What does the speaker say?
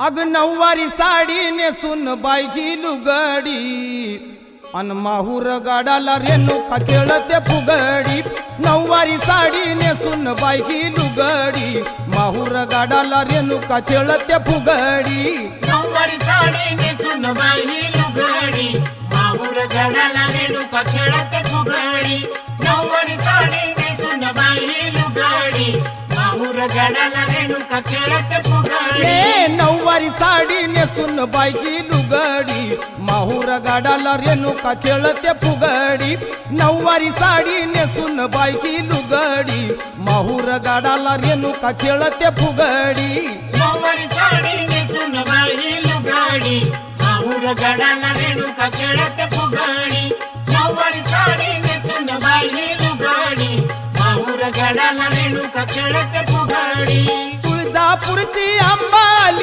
अग नऊवारी साडी नेसून बाई लुगडी अन माहूर गाडाला रेणुका खेळते फुगडी। नऊवारी साडी नेसून बाई लुगडी माहूर गाडाला रेणुका खेळते फुगडी। नऊवारी साडी नेसून बाई लुगडी माहूर गाडाला रेणुका खेळते फुगडी। नऊवारी साडी नेसून बाई लुगडी माहूर गाडाला रेणुका खेळते फुगडी। नऊवारी साडी नेसून बाई लुगडी माहूर गाडाला रेणुका खेळते फुगडी। नऊवारी साडी नेसून बाई लुगडी माहूर गाडाला रेणुका खेळते फुगडी। नऊवारी साडी नेसून बाई लुगडी माहूर गाडाला रेणुका खेळते फुगडी। नऊवारी साडी नेसून बाई लुगडी माहूर गाडाला रेणुका खेळते फुगडी। तुळजापूरची अंबाली